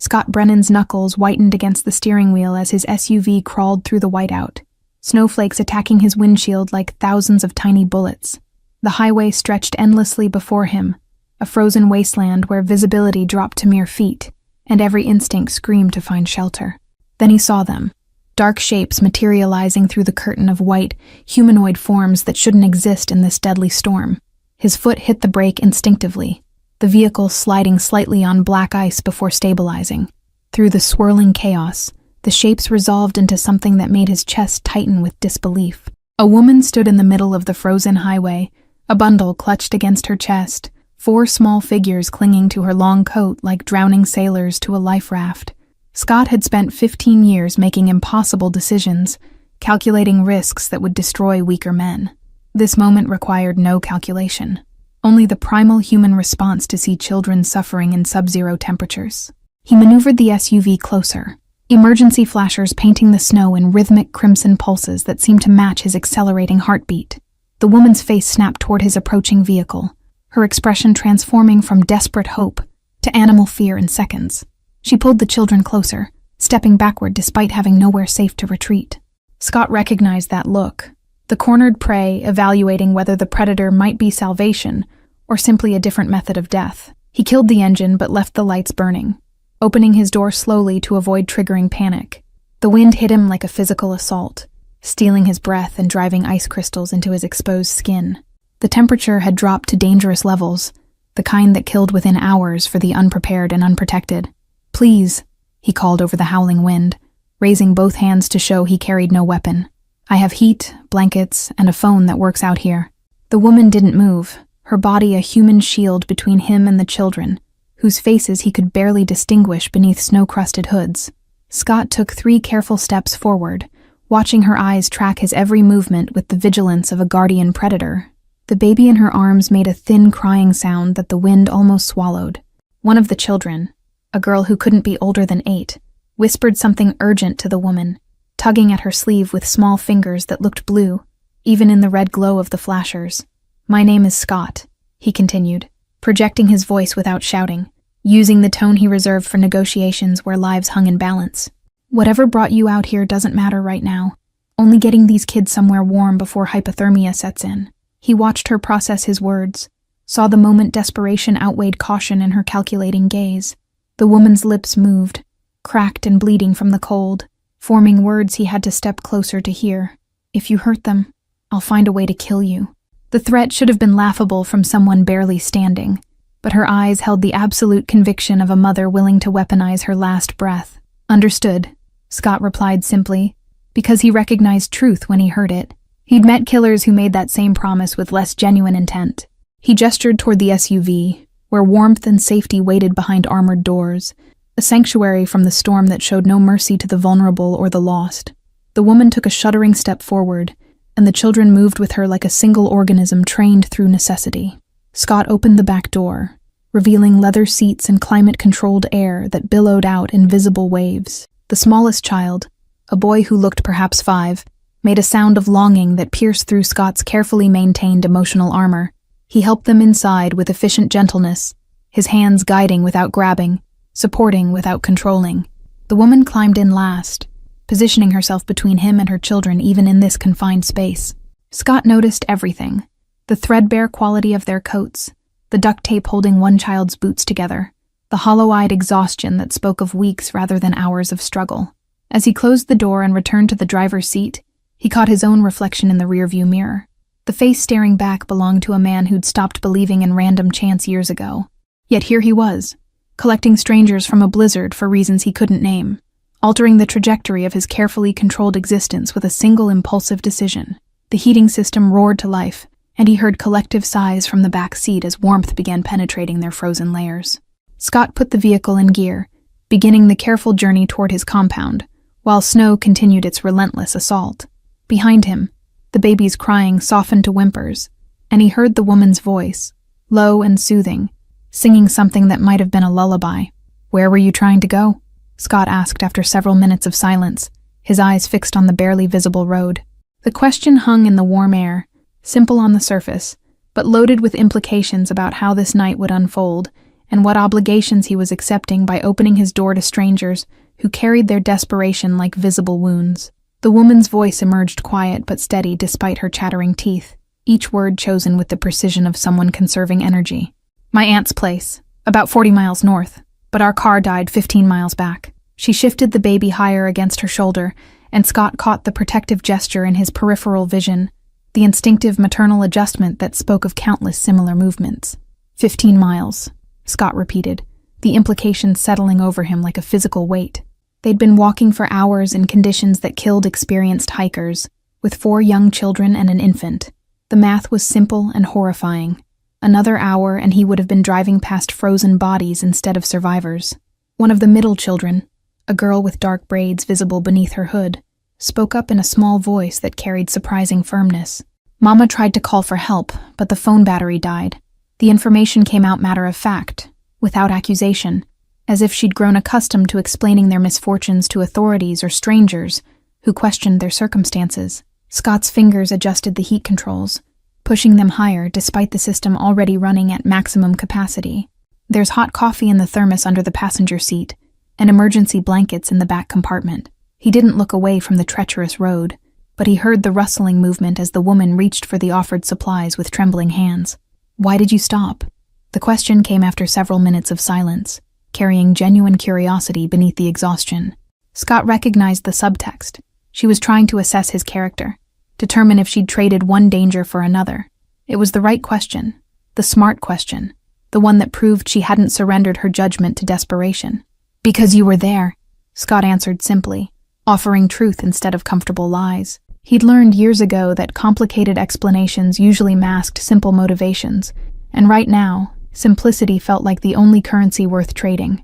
Scott Brennan's knuckles whitened against the steering wheel as his SUV crawled through the whiteout, snowflakes attacking his windshield like thousands of tiny bullets. The highway stretched endlessly before him, a frozen wasteland where visibility dropped to mere feet, and every instinct screamed to find shelter. Then he saw them, dark shapes materializing through the curtain of white, humanoid forms that shouldn't exist in this deadly storm. His foot hit the brake instinctively, the vehicle sliding slightly on black ice before stabilizing. Through the swirling chaos, the shapes resolved into something that made his chest tighten with disbelief. A woman stood in the middle of the frozen highway, a bundle clutched against her chest, 4 small figures clinging to her long coat like drowning sailors to a life raft. Scott had spent 15 years making impossible decisions, calculating risks that would destroy weaker men. This moment required no calculation, only the primal human response to see children suffering in sub-zero temperatures. He maneuvered the SUV closer, emergency flashers painting the snow in rhythmic crimson pulses that seemed to match his accelerating heartbeat. The woman's face snapped toward his approaching vehicle, her expression transforming from desperate hope to animal fear in seconds. She pulled the children closer, stepping backward despite having nowhere safe to retreat. Scott recognized that look, the cornered prey evaluating whether the predator might be salvation or simply a different method of death. He killed the engine but left the lights burning, opening his door slowly to avoid triggering panic. The wind hit him like a physical assault, stealing his breath and driving ice crystals into his exposed skin. The temperature had dropped to dangerous levels, the kind that killed within hours for the unprepared and unprotected. "Please," he called over the howling wind, raising both hands to show he carried no weapon. "I have heat, blankets, and a phone that works out here." The woman didn't move, her body a human shield between him and the children, whose faces he could barely distinguish beneath snow-crusted hoods. Scott took 3 careful steps forward, watching her eyes track his every movement with the vigilance of a guardian predator. The baby in her arms made a thin crying sound that the wind almost swallowed. One of the children, a girl who couldn't be older than 8, whispered something urgent to the woman, tugging at her sleeve with small fingers that looked blue, even in the red glow of the flashers. "My name is Scott," he continued, projecting his voice without shouting, using the tone he reserved for negotiations where lives hung in balance. "Whatever brought you out here doesn't matter right now. Only getting these kids somewhere warm before hypothermia sets in." He watched her process his words, saw the moment desperation outweighed caution in her calculating gaze. The woman's lips moved, cracked and bleeding from the cold, forming words he had to step closer to hear. "If you hurt them, I'll find a way to kill you." The threat should have been laughable from someone barely standing, but her eyes held the absolute conviction of a mother willing to weaponize her last breath. "Understood," Scott replied simply, because he recognized truth when he heard it. He'd met killers who made that same promise with less genuine intent. He gestured toward the SUV, where warmth and safety waited behind armored doors, a sanctuary from the storm that showed no mercy to the vulnerable or the lost. The woman took a shuddering step forward, and the children moved with her like a single organism trained through necessity. Scott opened the back door, revealing leather seats and climate-controlled air that billowed out in visible waves. The smallest child, a boy who looked perhaps 5, made a sound of longing that pierced through Scott's carefully maintained emotional armor. He helped them inside with efficient gentleness, his hands guiding without grabbing, supporting without controlling. The woman climbed in last, positioning herself between him and her children even in this confined space. Scott noticed everything: the threadbare quality of their coats, the duct tape holding one child's boots together, the hollow-eyed exhaustion that spoke of weeks rather than hours of struggle. As he closed the door and returned to the driver's seat, he caught his own reflection in the rearview mirror. The face staring back belonged to a man who'd stopped believing in random chance years ago. Yet here he was, collecting strangers from a blizzard for reasons he couldn't name, altering the trajectory of his carefully controlled existence with a single impulsive decision. The heating system roared to life, and he heard collective sighs from the back seat as warmth began penetrating their frozen layers. Scott put the vehicle in gear, beginning the careful journey toward his compound, while snow continued its relentless assault. Behind him, the baby's crying softened to whimpers, and he heard the woman's voice, low and soothing, singing something that might have been a lullaby. "Where were you trying to go?" Scott asked after several minutes of silence, his eyes fixed on the barely visible road. The question hung in the warm air, simple on the surface, but loaded with implications about how this night would unfold and what obligations he was accepting by opening his door to strangers who carried their desperation like visible wounds. The woman's voice emerged quiet but steady despite her chattering teeth, each word chosen with the precision of someone conserving energy. "My aunt's place, about 40 miles north, but our car died 15 miles back." She shifted the baby higher against her shoulder, and Scott caught the protective gesture in his peripheral vision, the instinctive maternal adjustment that spoke of countless similar movements. 15 miles, Scott repeated, the implication settling over him like a physical weight. They'd been walking for hours in conditions that killed experienced hikers, with 4 young children and an infant. The math was simple and horrifying. Another hour and he would have been driving past frozen bodies instead of survivors. One of the middle children, a girl with dark braids visible beneath her hood, spoke up in a small voice that carried surprising firmness. Mama tried to call for help, but the phone battery died. The information came out matter of fact, without accusation, as if she'd grown accustomed to explaining their misfortunes to authorities or strangers who questioned their circumstances. Scott's fingers adjusted the heat controls, pushing them higher despite the system already running at maximum capacity. There's hot coffee in the thermos under the passenger seat, and emergency blankets in the back compartment. He didn't look away from the treacherous road, but he heard the rustling movement as the woman reached for the offered supplies with trembling hands. "Why did you stop?" The question came after several minutes of silence, carrying genuine curiosity beneath the exhaustion. Scott recognized the subtext. She was trying to assess his character, determine if she'd traded one danger for another. It was the right question, the smart question, the one that proved she hadn't surrendered her judgment to desperation. "Because you were there," Scott answered simply, offering truth instead of comfortable lies. He'd learned years ago that complicated explanations usually masked simple motivations, and right now, simplicity felt like the only currency worth trading.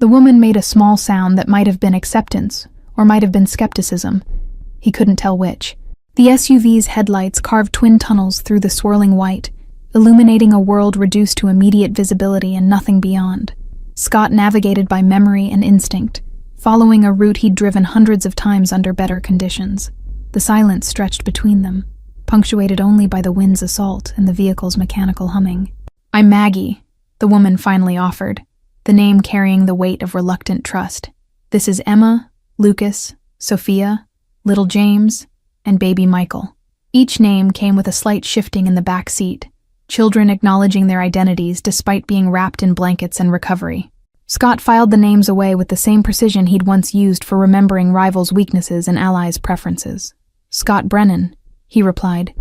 The woman made a small sound that might have been acceptance, or might have been skepticism. He couldn't tell which. The SUV's headlights carved twin tunnels through the swirling white, illuminating a world reduced to immediate visibility and nothing beyond. Scott navigated by memory and instinct, following a route he'd driven hundreds of times under better conditions. The silence stretched between them, punctuated only by the wind's assault and the vehicle's mechanical humming. "I'm Maggie," the woman finally offered, the name carrying the weight of reluctant trust. "This is Emma, Lucas, Sophia, little James, and baby Michael." Each name came with a slight shifting in the back seat, children acknowledging their identities despite being wrapped in blankets and recovery. Scott filed the names away with the same precision he'd once used for remembering rivals' weaknesses and allies' preferences. "Scott Brennan," he replied,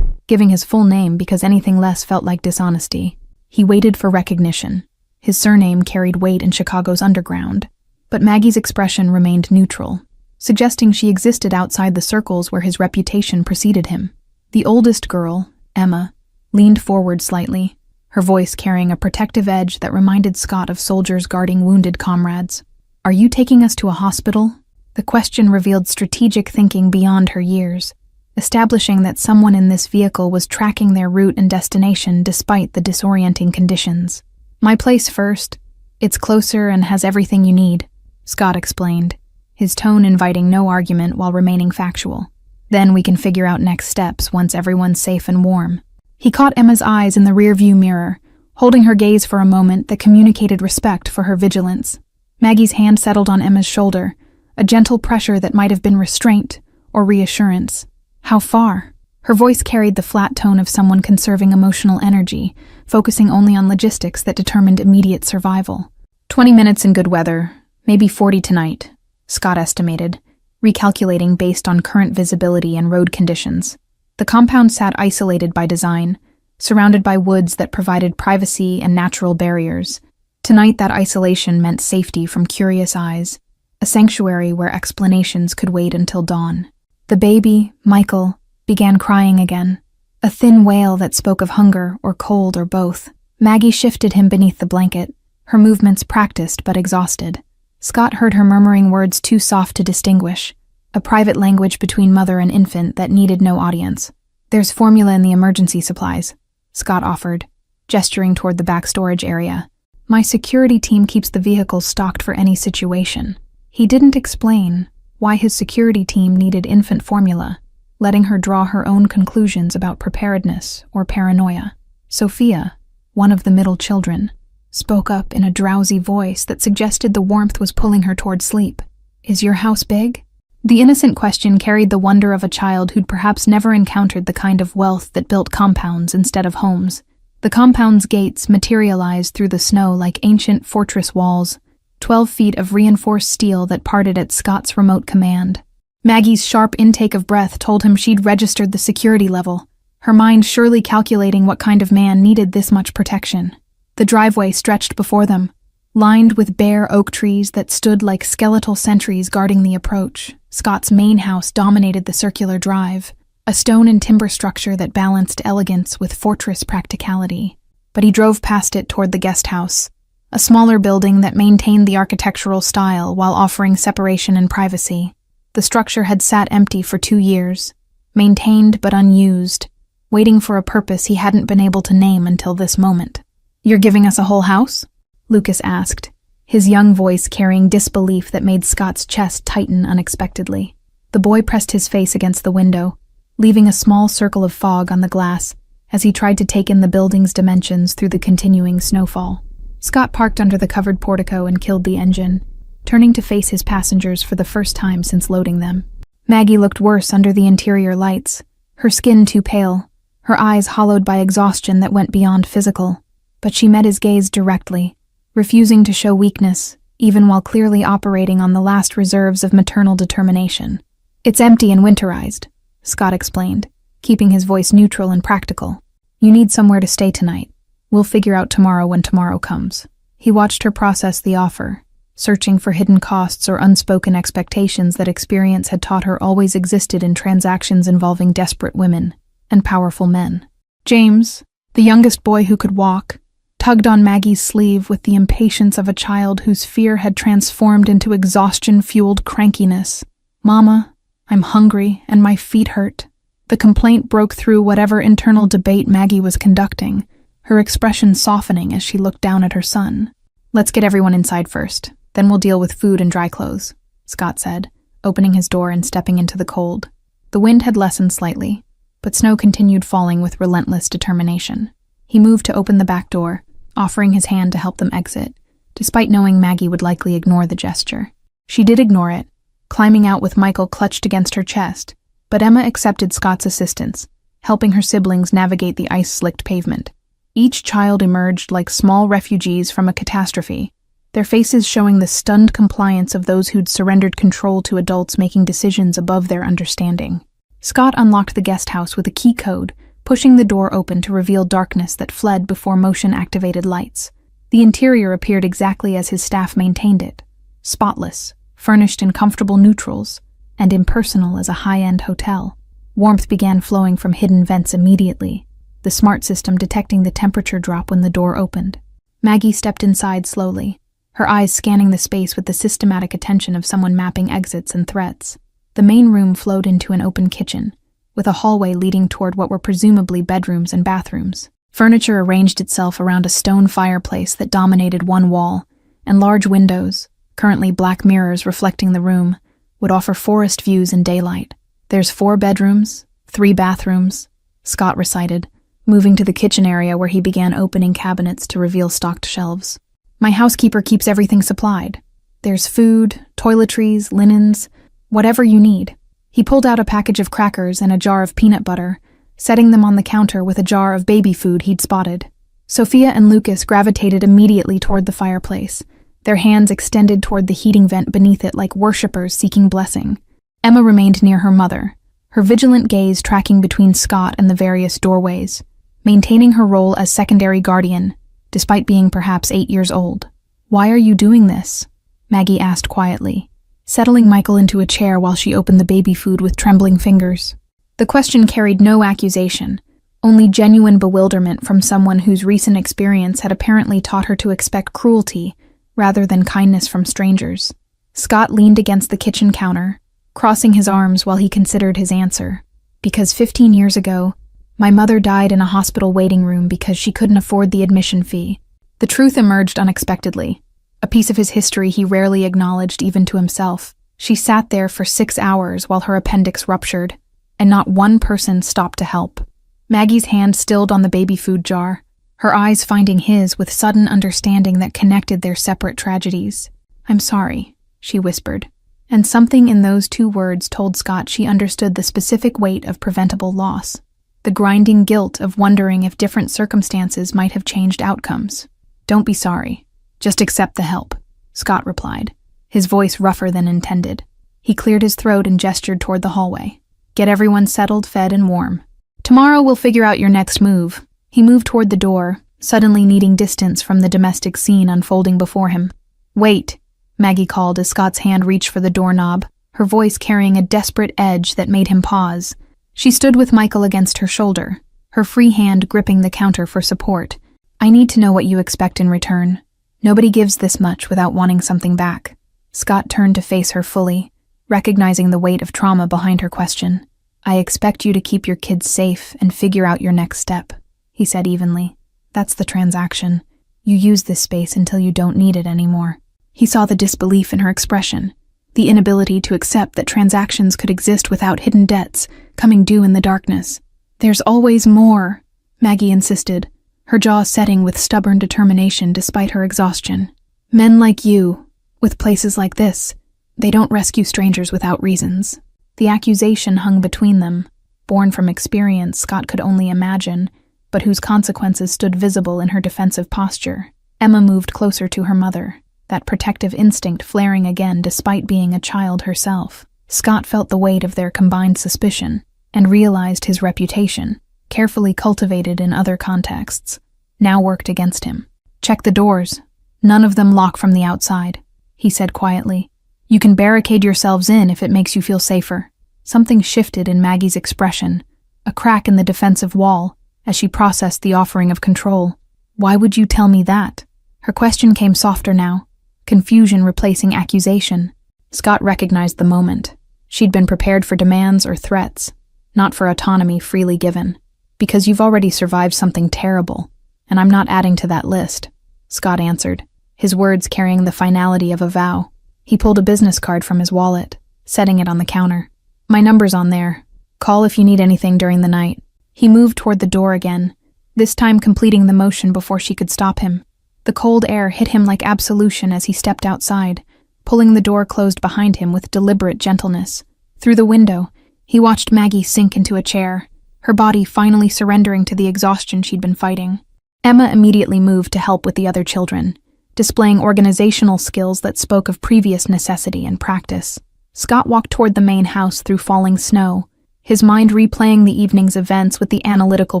giving his full name because anything less felt like dishonesty. He waited for recognition. His surname carried weight in Chicago's underground, but Maggie's expression remained neutral, suggesting she existed outside the circles where his reputation preceded him. The oldest girl, Emma, leaned forward slightly, her voice carrying a protective edge that reminded Scott of soldiers guarding wounded comrades. "Are you taking us to a hospital?" The question revealed strategic thinking beyond her years, establishing that someone in this vehicle was tracking their route and destination despite the disorienting conditions. "My place first. It's closer and has everything you need," Scott explained, his tone inviting no argument while remaining factual. "Then we can figure out next steps once everyone's safe and warm." He caught Emma's eyes in the rearview mirror, holding her gaze for a moment that communicated respect for her vigilance. Maggie's hand settled on Emma's shoulder, a gentle pressure that might have been restraint or reassurance. "How far?" Her voice carried the flat tone of someone conserving emotional energy, focusing only on logistics that determined immediate survival. 20 minutes in good weather, maybe 40 tonight, Scott estimated, recalculating based on current visibility and road conditions. The compound sat isolated by design, surrounded by woods that provided privacy and natural barriers. Tonight that isolation meant safety from curious eyes, a sanctuary where explanations could wait until dawn. The baby, Michael, began crying again, a thin wail that spoke of hunger or cold or both. Maggie shifted him beneath the blanket, her movements practiced but exhausted. Scott heard her murmuring words too soft to distinguish, a private language between mother and infant that needed no audience. "There's formula in the emergency supplies," Scott offered, gesturing toward the back storage area. "My security team keeps the vehicle stocked for any situation." He didn't explain why his security team needed infant formula, letting her draw her own conclusions about preparedness or paranoia. Sophia, one of the middle children, spoke up in a drowsy voice that suggested the warmth was pulling her toward sleep. "Is your house big?" The innocent question carried the wonder of a child who'd perhaps never encountered the kind of wealth that built compounds instead of homes. The compound's gates materialized through the snow like ancient fortress walls, 12 feet of reinforced steel that parted at Scott's remote command. Maggie's sharp intake of breath told him she'd registered the security level, her mind surely calculating what kind of man needed this much protection. The driveway stretched before them, lined with bare oak trees that stood like skeletal sentries guarding the approach. Scott's main house dominated the circular drive, a stone and timber structure that balanced elegance with fortress practicality. But he drove past it toward the guest house, a smaller building that maintained the architectural style while offering separation and privacy. The structure had sat empty for 2 years, maintained but unused, waiting for a purpose he hadn't been able to name until this moment. "You're giving us a whole house?" Lucas asked, his young voice carrying disbelief that made Scott's chest tighten unexpectedly. The boy pressed his face against the window, leaving a small circle of fog on the glass as he tried to take in the building's dimensions through the continuing snowfall. Scott parked under the covered portico and killed the engine, turning to face his passengers for the first time since loading them. Maggie looked worse under the interior lights, her skin too pale, her eyes hollowed by exhaustion that went beyond physical. But she met his gaze directly, refusing to show weakness, even while clearly operating on the last reserves of maternal determination. "It's empty and winterized," Scott explained, keeping his voice neutral and practical. "You need somewhere to stay tonight. We'll figure out tomorrow when tomorrow comes." He watched her process the offer, searching for hidden costs or unspoken expectations that experience had taught her always existed in transactions involving desperate women and powerful men. James, the youngest boy who could walk, tugged on Maggie's sleeve with the impatience of a child whose fear had transformed into exhaustion-fueled crankiness. "Mama, I'm hungry and my feet hurt." The complaint broke through whatever internal debate Maggie was conducting, her expression softening as she looked down at her son. "Let's get everyone inside first, then we'll deal with food and dry clothes," Scott said, opening his door and stepping into the cold. The wind had lessened slightly, but snow continued falling with relentless determination. He moved to open the back door, offering his hand to help them exit, despite knowing Maggie would likely ignore the gesture. She did ignore it, climbing out with Michael clutched against her chest, but Emma accepted Scott's assistance, helping her siblings navigate the ice-slicked pavement. Each child emerged like small refugees from a catastrophe, their faces showing the stunned compliance of those who'd surrendered control to adults making decisions above their understanding. Scott unlocked the guest house with a key code, pushing the door open to reveal darkness that fled before motion-activated lights. The interior appeared exactly as his staff maintained it, spotless, furnished in comfortable neutrals, and impersonal as a high-end hotel. Warmth began flowing from hidden vents immediately, the smart system detecting the temperature drop when the door opened. Maggie stepped inside slowly, her eyes scanning the space with the systematic attention of someone mapping exits and threats. The main room flowed into an open kitchen, with a hallway leading toward what were presumably bedrooms and bathrooms. Furniture arranged itself around a stone fireplace that dominated one wall, and large windows, currently black mirrors reflecting the room, would offer forest views in daylight. "There's 4 bedrooms, 3 bathrooms," Scott recited, moving to the kitchen area where he began opening cabinets to reveal stocked shelves. "My housekeeper keeps everything supplied. There's food, toiletries, linens, whatever you need." He pulled out a package of crackers and a jar of peanut butter, setting them on the counter with a jar of baby food he'd spotted. Sophia and Lucas gravitated immediately toward the fireplace, their hands extended toward the heating vent beneath it like worshippers seeking blessing. Emma remained near her mother, her vigilant gaze tracking between Scott and the various doorways, maintaining her role as secondary guardian, despite being perhaps 8 years old. "Why are you doing this?" Maggie asked quietly, settling Michael into a chair while she opened the baby food with trembling fingers. The question carried no accusation, only genuine bewilderment from someone whose recent experience had apparently taught her to expect cruelty rather than kindness from strangers. Scott leaned against the kitchen counter, crossing his arms while he considered his answer. "Because 15 years ago, my mother died in a hospital waiting room because she couldn't afford the admission fee." The truth emerged unexpectedly, a piece of his history he rarely acknowledged even to himself. She sat there for 6 hours while her appendix ruptured, and not one person stopped to help. Maggie's hand stilled on the baby food jar, her eyes finding his with sudden understanding that connected their separate tragedies. "I'm sorry," she whispered, and something in those two words told Scott she understood the specific weight of preventable loss, the grinding guilt of wondering if different circumstances might have changed outcomes. "Don't be sorry. Just accept the help," Scott replied, his voice rougher than intended. He cleared his throat and gestured toward the hallway. "Get everyone settled, fed, and warm. Tomorrow we'll figure out your next move." He moved toward the door, suddenly needing distance from the domestic scene unfolding before him. "Wait," Maggie called as Scott's hand reached for the doorknob, her voice carrying a desperate edge that made him pause. She stood with Michael against her shoulder, her free hand gripping the counter for support. "I need to know what you expect in return. Nobody gives this much without wanting something back." Scott turned to face her fully, recognizing the weight of trauma behind her question. "I expect you to keep your kids safe and figure out your next step," he said evenly. "That's the transaction. You use this space until you don't need it anymore." He saw the disbelief in her expression, the inability to accept that transactions could exist without hidden debts coming due in the darkness. "There's always more," Maggie insisted, her jaw setting with stubborn determination despite her exhaustion. "Men like you, with places like this, they don't rescue strangers without reasons." The accusation hung between them, born from experience Scott could only imagine, but whose consequences stood visible in her defensive posture. Emma moved closer to her mother, that protective instinct flaring again despite being a child herself. Scott felt the weight of their combined suspicion and realized his reputation, carefully cultivated in other contexts, now worked against him. "Check the doors. None of them lock from the outside," he said quietly. "You can barricade yourselves in if it makes you feel safer." Something shifted in Maggie's expression, a crack in the defensive wall, as she processed the offering of control. "Why would you tell me that?" Her question came softer now, confusion replacing accusation. Scott recognized the moment. She'd been prepared for demands or threats, not for autonomy freely given. "Because you've already survived something terrible, and I'm not adding to that list," Scott answered, his words carrying the finality of a vow. He pulled a business card from his wallet, setting it on the counter. "My number's on there. Call if you need anything during the night." He moved toward the door again, this time completing the motion before she could stop him. The cold air hit him like absolution as he stepped outside, pulling the door closed behind him with deliberate gentleness. Through the window, he watched Maggie sink into a chair, her body finally surrendering to the exhaustion she'd been fighting. Emma immediately moved to help with the other children, displaying organizational skills that spoke of previous necessity and practice. Scott walked toward the main house through falling snow, his mind replaying the evening's events with the analytical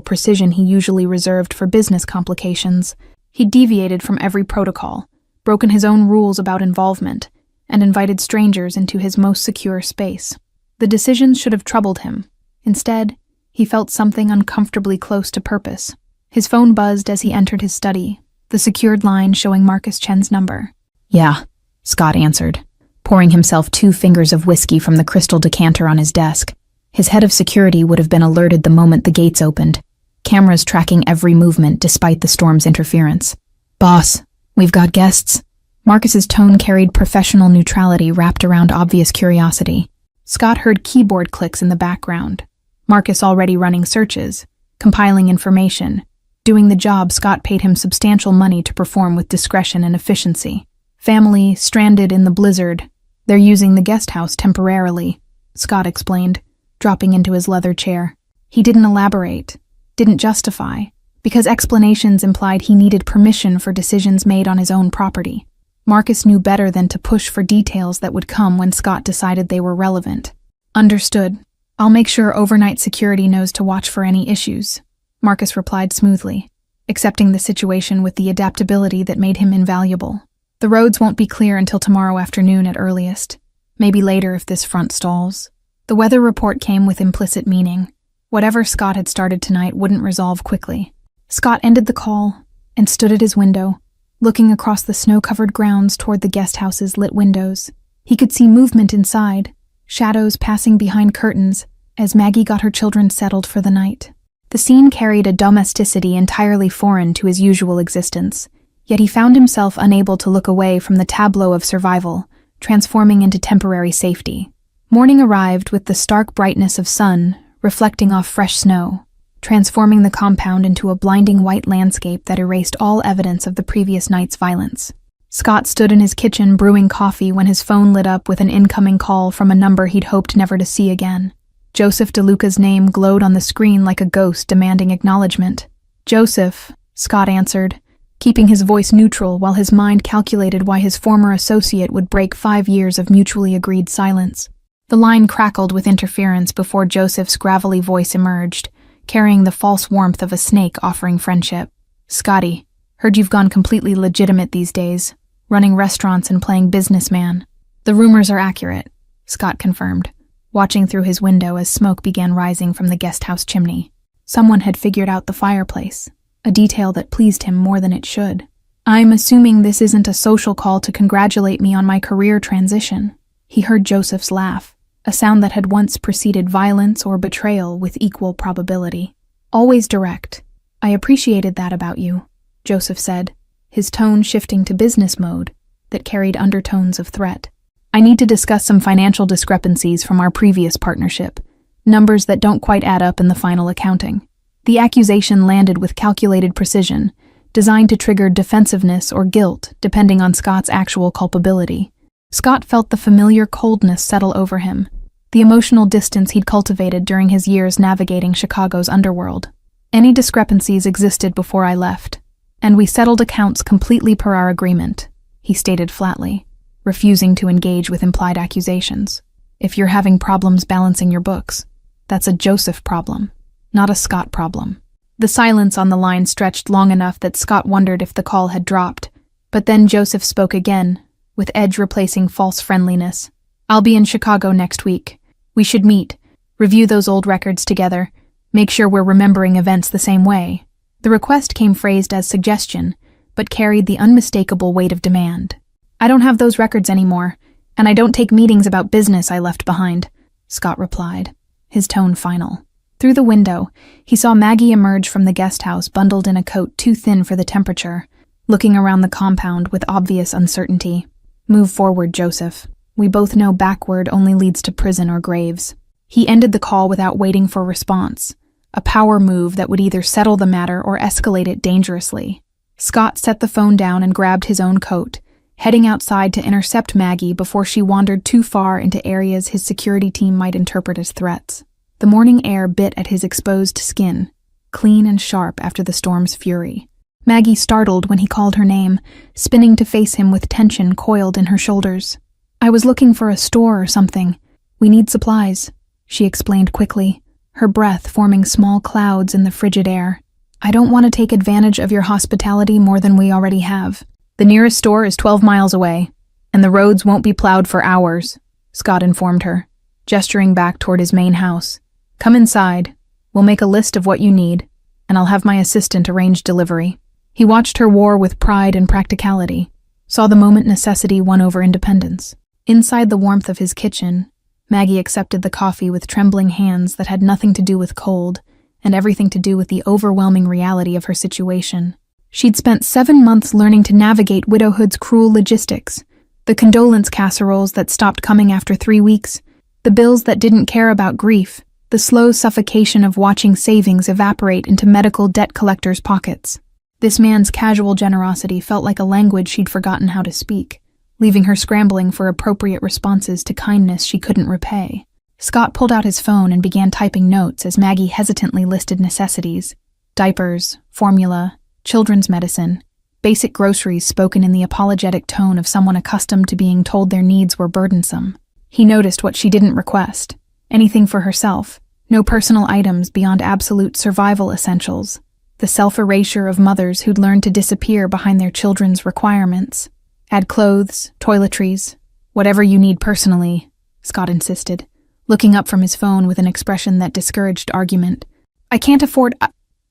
precision he usually reserved for business complications. He deviated from every protocol, broken his own rules about involvement, and invited strangers into his most secure space. The decisions should have troubled him. Instead, he felt something uncomfortably close to purpose. His phone buzzed as he entered his study, the secured line showing Marcus Chen's number. "Yeah," Scott answered, pouring himself 2 fingers of whiskey from the crystal decanter on his desk. His head of security would have been alerted the moment the gates opened, cameras tracking every movement despite the storm's interference. "Boss, we've got guests." Marcus's tone carried professional neutrality wrapped around obvious curiosity. Scott heard keyboard clicks in the background. Marcus already running searches, compiling information, doing the job Scott paid him substantial money to perform with discretion and efficiency. "Family stranded in the blizzard. They're using the guest house temporarily," Scott explained, dropping into his leather chair. He didn't elaborate, didn't justify, because explanations implied he needed permission for decisions made on his own property. Marcus knew better than to push for details that would come when Scott decided they were relevant. "Understood. I'll make sure overnight security knows to watch for any issues," Marcus replied smoothly, accepting the situation with the adaptability that made him invaluable. "The roads won't be clear until tomorrow afternoon at earliest, maybe later if this front stalls." The weather report came with implicit meaning. Whatever Scott had started tonight wouldn't resolve quickly. Scott ended the call and stood at his window, looking across the snow-covered grounds toward the guest house's lit windows. He could see movement inside, shadows passing behind curtains as Maggie got her children settled for the night. The scene carried a domesticity entirely foreign to his usual existence, yet he found himself unable to look away from the tableau of survival, transforming into temporary safety. Morning arrived with the stark brightness of sun reflecting off fresh snow, transforming the compound into a blinding white landscape that erased all evidence of the previous night's violence. Scott stood in his kitchen brewing coffee when his phone lit up with an incoming call from a number he'd hoped never to see again. Joseph DeLuca's name glowed on the screen like a ghost demanding acknowledgement. "Joseph," Scott answered, keeping his voice neutral while his mind calculated why his former associate would break 5 years of mutually agreed silence. The line crackled with interference before Joseph's gravelly voice emerged, carrying the false warmth of a snake offering friendship. "Scotty, heard you've gone completely legitimate these days, running restaurants and playing businessman." "The rumors are accurate," Scott confirmed, watching through his window as smoke began rising from the guest house chimney. Someone had figured out the fireplace, a detail that pleased him more than it should. "I'm assuming this isn't a social call to congratulate me on my career transition." He heard Joseph's laugh, a sound that had once preceded violence or betrayal with equal probability. "Always direct. I appreciated that about you," Joseph said, his tone shifting to business mode that carried undertones of threat. "I need to discuss some financial discrepancies from our previous partnership, numbers that don't quite add up in the final accounting." The accusation landed with calculated precision, designed to trigger defensiveness or guilt depending on Scott's actual culpability. Scott felt the familiar coldness settle over him, the emotional distance he'd cultivated during his years navigating Chicago's underworld. "Any discrepancies existed before I left, and we settled accounts completely per our agreement," he stated flatly, refusing to engage with implied accusations. "If you're having problems balancing your books, that's a Joseph problem, not a Scott problem." The silence on the line stretched long enough that Scott wondered if the call had dropped, but then Joseph spoke again, with edge replacing false friendliness. "I'll be in Chicago next week. We should meet, review those old records together, make sure we're remembering events the same way." The request came phrased as suggestion, but carried the unmistakable weight of demand. "I don't have those records anymore, and I don't take meetings about business I left behind," Scott replied, his tone final. Through the window, he saw Maggie emerge from the guest house bundled in a coat too thin for the temperature, looking around the compound with obvious uncertainty. "Move forward, Joseph. We both know backward only leads to prison or graves." He ended the call without waiting for response, a power move that would either settle the matter or escalate it dangerously. Scott set the phone down and grabbed his own coat, heading outside to intercept Maggie before she wandered too far into areas his security team might interpret as threats. The morning air bit at his exposed skin, clean and sharp after the storm's fury. Maggie startled when he called her name, spinning to face him with tension coiled in her shoulders. "I was looking for a store or something. We need supplies," she explained quickly, her breath forming small clouds in the frigid air. "I don't want to take advantage of your hospitality more than we already have." "The nearest store is 12 miles away, and the roads won't be plowed for hours," Scott informed her, gesturing back toward his main house. "Come inside. We'll make a list of what you need, and I'll have my assistant arrange delivery." He watched her war with pride and practicality, saw the moment necessity won over independence. Inside the warmth of his kitchen, Maggie accepted the coffee with trembling hands that had nothing to do with cold and everything to do with the overwhelming reality of her situation. She'd spent 7 months learning to navigate widowhood's cruel logistics, the condolence casseroles that stopped coming after 3 weeks, the bills that didn't care about grief, the slow suffocation of watching savings evaporate into medical debt collectors' pockets. This man's casual generosity felt like a language she'd forgotten how to speak, leaving her scrambling for appropriate responses to kindness she couldn't repay. Scott pulled out his phone and began typing notes as Maggie hesitantly listed necessities: diapers, formula, children's medicine, basic groceries spoken in the apologetic tone of someone accustomed to being told their needs were burdensome. He noticed what she didn't request: anything for herself, no personal items beyond absolute survival essentials, the self-erasure of mothers who'd learned to disappear behind their children's requirements. "Add clothes, toiletries, whatever you need personally," Scott insisted, looking up from his phone with an expression that discouraged argument. "I can't afford—"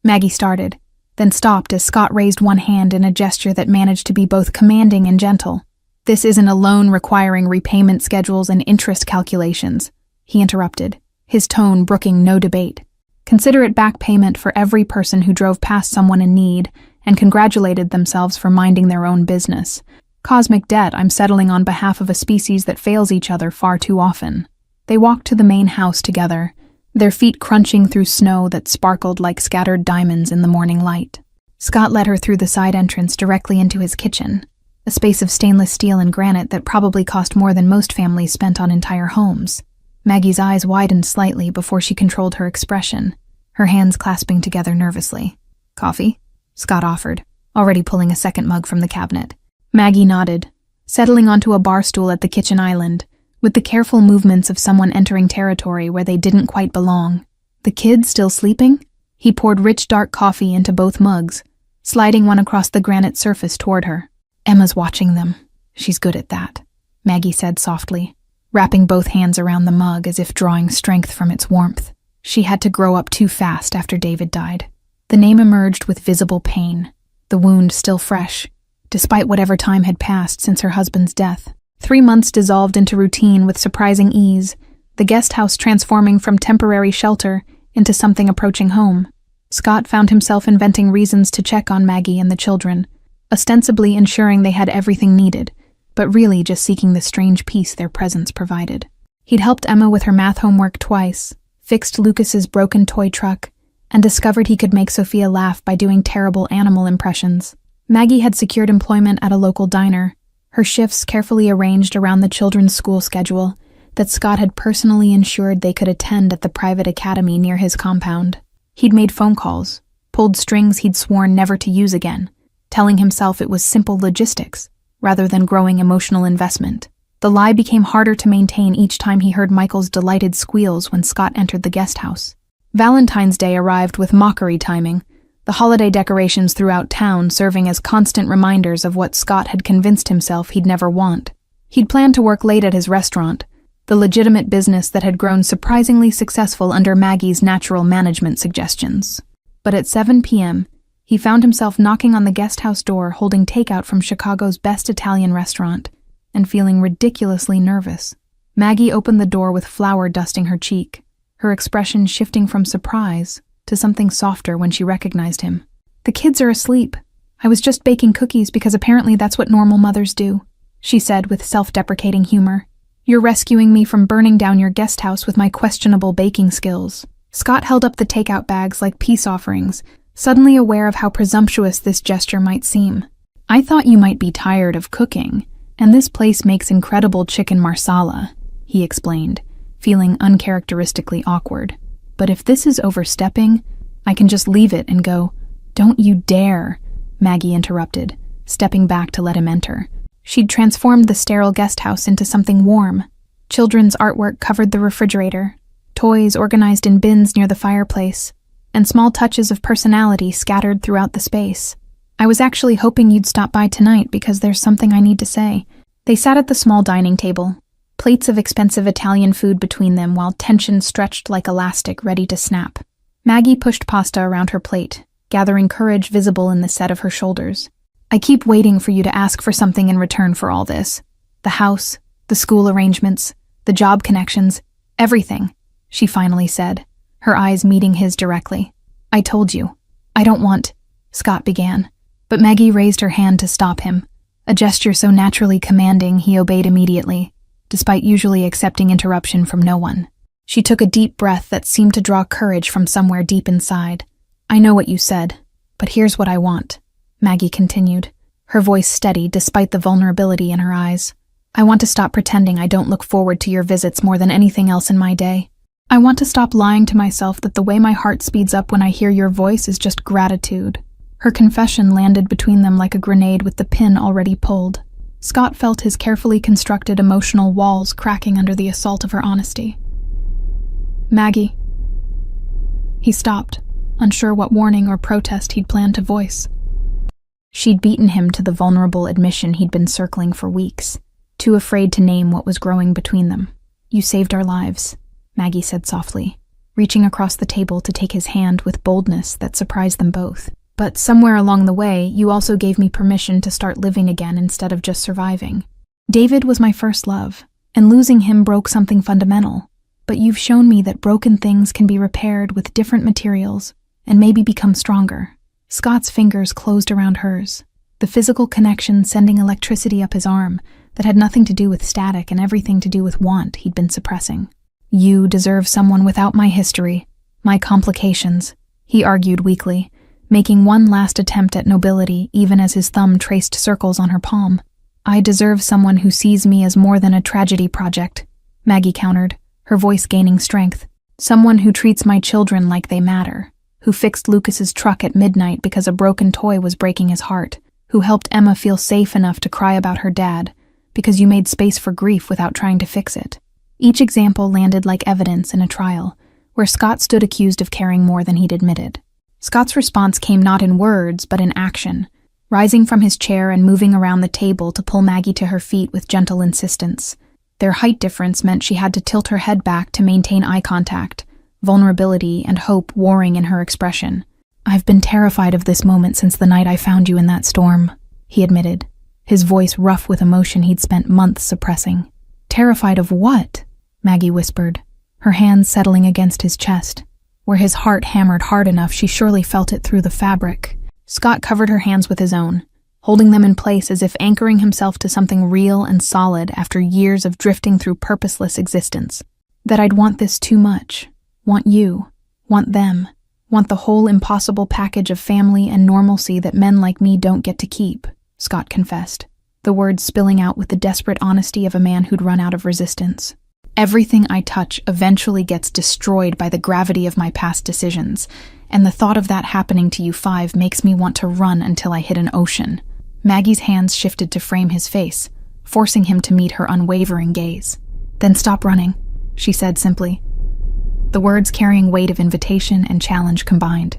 Maggie started, then stopped as Scott raised one hand in a gesture that managed to be both commanding and gentle. "This isn't a loan requiring repayment schedules and interest calculations," he interrupted, his tone brooking no debate. "Consider it back payment for every person who drove past someone in need and congratulated themselves for minding their own business. Cosmic debt I'm settling on behalf of a species that fails each other far too often." They walked to the main house together, their feet crunching through snow that sparkled like scattered diamonds in the morning light. Scott led her through the side entrance directly into his kitchen, a space of stainless steel and granite that probably cost more than most families spent on entire homes. Maggie's eyes widened slightly before she controlled her expression, her hands clasping together nervously. "Coffee?" Scott offered, already pulling a second mug from the cabinet. Maggie nodded, settling onto a bar stool at the kitchen island, with the careful movements of someone entering territory where they didn't quite belong. "The kids still sleeping?" He poured rich dark coffee into both mugs, sliding one across the granite surface toward her. "Emma's watching them. She's good at that," Maggie said softly, wrapping both hands around the mug as if drawing strength from its warmth. She had to grow up too fast after David died. The name emerged with visible pain, the wound still fresh, despite whatever time had passed since her husband's death. 3 months dissolved into routine with surprising ease, the guest house transforming from temporary shelter into something approaching home. Scott found himself inventing reasons to check on Maggie and the children, ostensibly ensuring they had everything needed, but really just seeking the strange peace their presence provided. He'd helped Emma with her math homework twice, fixed Lucas's broken toy truck, and discovered he could make Sophia laugh by doing terrible animal impressions. Maggie had secured employment at a local diner, her shifts carefully arranged around the children's school schedule that Scott had personally ensured they could attend at the private academy near his compound. He'd made phone calls, pulled strings he'd sworn never to use again, telling himself it was simple logistics rather than growing emotional investment. The lie became harder to maintain each time he heard Michael's delighted squeals when Scott entered the guest house. Valentine's Day arrived with mockery timing, the holiday decorations throughout town serving as constant reminders of what Scott had convinced himself he'd never want. He'd planned to work late at his restaurant, the legitimate business that had grown surprisingly successful under Maggie's natural management suggestions. But at 7 p.m., he found himself knocking on the guest house door holding takeout from Chicago's best Italian restaurant and feeling ridiculously nervous. Maggie opened the door with flour dusting her cheek, her expression shifting from surprise to something softer when she recognized him. "The kids are asleep. I was just baking cookies because apparently that's what normal mothers do," she said with self-deprecating humor. "You're rescuing me from burning down your guest house with my questionable baking skills." Scott held up the takeout bags like peace offerings, suddenly aware of how presumptuous this gesture might seem. "I thought you might be tired of cooking, and this place makes incredible chicken marsala," he explained, feeling uncharacteristically awkward. "But if this is overstepping, I can just leave it and go." "Don't you dare," Maggie interrupted, stepping back to let him enter. She'd transformed the sterile guest house into something warm. Children's artwork covered the refrigerator, toys organized in bins near the fireplace, and small touches of personality scattered throughout the space. "I was actually hoping you'd stop by tonight because there's something I need to say." They sat at the small dining table, plates of expensive Italian food between them while tension stretched like elastic ready to snap. Maggie pushed pasta around her plate, gathering courage visible in the set of her shoulders. "I keep waiting for you to ask for something in return for all this. The house, the school arrangements, the job connections, everything," she finally said, her eyes meeting his directly. "I told you. I don't want," Scott began, but Maggie raised her hand to stop him, a gesture so naturally commanding he obeyed immediately, despite usually accepting interruption from no one. She took a deep breath that seemed to draw courage from somewhere deep inside. "I know what you said, but here's what I want," Maggie continued, her voice steady despite the vulnerability in her eyes. "I want to stop pretending I don't look forward to your visits more than anything else in my day. I want to stop lying to myself that the way my heart speeds up when I hear your voice is just gratitude." Her confession landed between them like a grenade with the pin already pulled. Scott felt his carefully constructed emotional walls cracking under the assault of her honesty. "Maggie." He stopped, unsure what warning or protest he'd planned to voice. She'd beaten him to the vulnerable admission he'd been circling for weeks, too afraid to name what was growing between them. "You saved our lives," Maggie said softly, reaching across the table to take his hand with boldness that surprised them both. "But somewhere along the way, you also gave me permission to start living again instead of just surviving. David was my first love, and losing him broke something fundamental. But you've shown me that broken things can be repaired with different materials and maybe become stronger." Scott's fingers closed around hers, the physical connection sending electricity up his arm that had nothing to do with static and everything to do with want he'd been suppressing. You deserve someone without my history, my complications, he argued weakly, making one last attempt at nobility even as his thumb traced circles on her palm. I deserve someone who sees me as more than a tragedy project, Maggie countered, her voice gaining strength. Someone who treats my children like they matter, who fixed Lucas's truck at midnight because a broken toy was breaking his heart, who helped Emma feel safe enough to cry about her dad because you made space for grief without trying to fix it. Each example landed like evidence in a trial, where Scott stood accused of caring more than he'd admitted. Scott's response came not in words, but in action, rising from his chair and moving around the table to pull Maggie to her feet with gentle insistence. Their height difference meant she had to tilt her head back to maintain eye contact, vulnerability and hope warring in her expression. I've been terrified of this moment since the night I found you in that storm, he admitted, his voice rough with emotion he'd spent months suppressing. Terrified of what? Maggie whispered, her hands settling against his chest. Where his heart hammered hard enough, she surely felt it through the fabric. Scott covered her hands with his own, holding them in place as if anchoring himself to something real and solid after years of drifting through purposeless existence. That I'd want this too much. Want you. Want them. Want the whole impossible package of family and normalcy that men like me don't get to keep, Scott confessed, the words spilling out with the desperate honesty of a man who'd run out of resistance. Everything I touch eventually gets destroyed by the gravity of my past decisions, and the thought of that happening to you five makes me want to run until I hit an ocean. Maggie's hands shifted to frame his face, forcing him to meet her unwavering gaze. Then stop running, she said simply, the words carrying weight of invitation and challenge combined.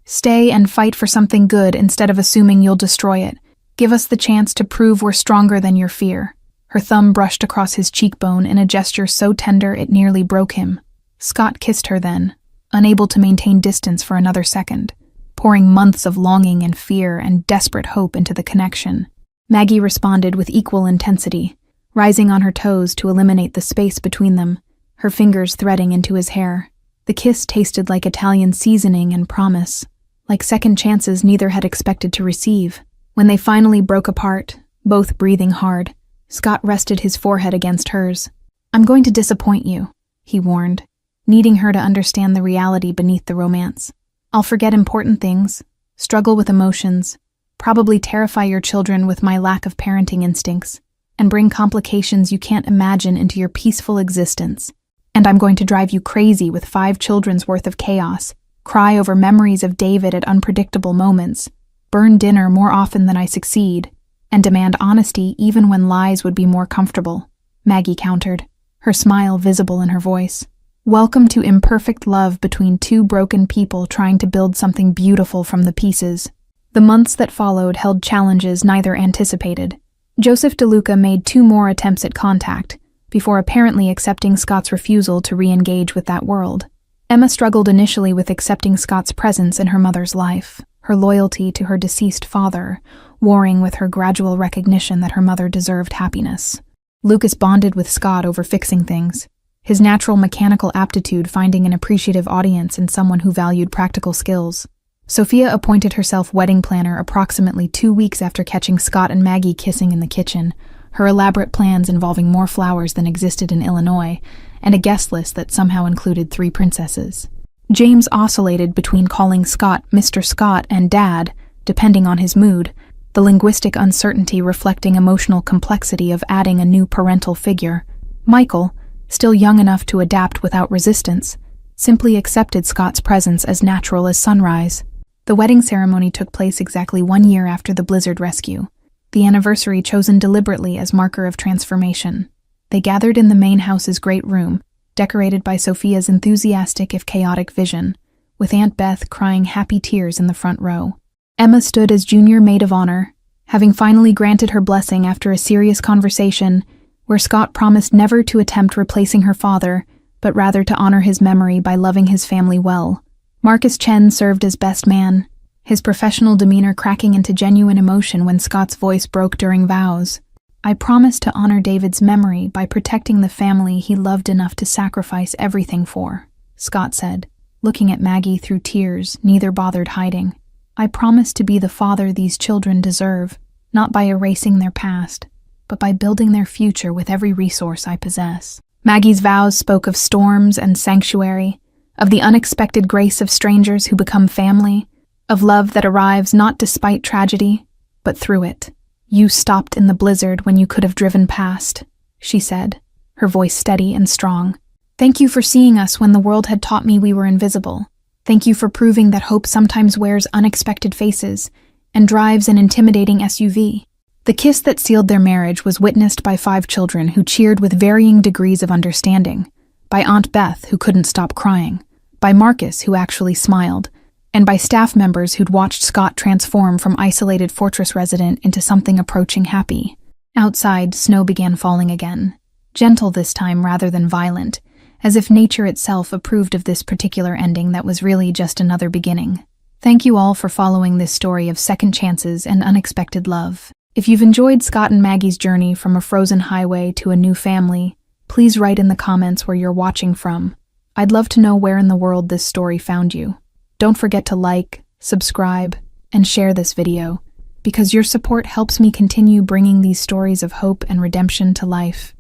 Stay and fight for something good instead of assuming you'll destroy it. Give us the chance to prove we're stronger than your fear. Her thumb brushed across his cheekbone in a gesture so tender it nearly broke him. Scott kissed her then, unable to maintain distance for another second, pouring months of longing and fear and desperate hope into the connection. Maggie responded with equal intensity, rising on her toes to eliminate the space between them, her fingers threading into his hair. The kiss tasted like Italian seasoning and promise, like second chances neither had expected to receive. When they finally broke apart, both breathing hard, Scott rested his forehead against hers. I'm going to disappoint you, he warned, needing her to understand the reality beneath the romance. I'll forget important things, struggle with emotions, probably terrify your children with my lack of parenting instincts, and bring complications you can't imagine into your peaceful existence. And I'm going to drive you crazy with 5 children's worth of chaos, cry over memories of David at unpredictable moments, burn dinner more often than I succeed, and demand honesty even when lies would be more comfortable, Maggie countered, her smile visible in her voice. Welcome to imperfect love between 2 broken people trying to build something beautiful from the pieces. The months that followed held challenges neither anticipated. Joseph DeLuca made 2 more attempts at contact, before apparently accepting Scott's refusal to re-engage with that world. Emma struggled initially with accepting Scott's presence in her mother's life, her loyalty to her deceased father, warring with her gradual recognition that her mother deserved happiness. Lucas bonded with Scott over fixing things, his natural mechanical aptitude finding an appreciative audience in someone who valued practical skills. Sophia appointed herself wedding planner approximately 2 weeks after catching Scott and Maggie kissing in the kitchen, her elaborate plans involving more flowers than existed in Illinois, and a guest list that somehow included 3 princesses. James oscillated between calling Scott Mr. Scott and Dad, depending on his mood, the linguistic uncertainty reflecting emotional complexity of adding a new parental figure. Michael, still young enough to adapt without resistance, simply accepted Scott's presence as natural as sunrise. The wedding ceremony took place exactly 1 year after the blizzard rescue, the anniversary chosen deliberately as marker of transformation. They gathered in the main house's great room, decorated by Sophia's enthusiastic if chaotic vision, with Aunt Beth crying happy tears in the front row. Emma stood as junior maid of honor, having finally granted her blessing after a serious conversation where Scott promised never to attempt replacing her father, but rather to honor his memory by loving his family well. Marcus Chen served as best man, his professional demeanor cracking into genuine emotion when Scott's voice broke during vows. I promised to honor David's memory by protecting the family he loved enough to sacrifice everything for, Scott said, looking at Maggie through tears neither bothered hiding. I promise to be the father these children deserve, not by erasing their past, but by building their future with every resource I possess. Maggie's vows spoke of storms and sanctuary, of the unexpected grace of strangers who become family, of love that arrives not despite tragedy, but through it. "You stopped in the blizzard when you could have driven past," she said, her voice steady and strong. "Thank you for seeing us when the world had taught me we were invisible. Thank you for proving that hope sometimes wears unexpected faces and drives an intimidating SUV." The kiss that sealed their marriage was witnessed by 5 children who cheered with varying degrees of understanding, by Aunt Beth, who couldn't stop crying, by Marcus, who actually smiled, and by staff members who'd watched Scott transform from isolated fortress resident into something approaching happy. Outside, snow began falling again, gentle this time rather than violent, as if nature itself approved of this particular ending that was really just another beginning. Thank you all for following this story of second chances and unexpected love. If you've enjoyed Scott and Maggie's journey from a frozen highway to a new family, please write in the comments where you're watching from. I'd love to know where in the world this story found you. Don't forget to like, subscribe, and share this video, because your support helps me continue bringing these stories of hope and redemption to life.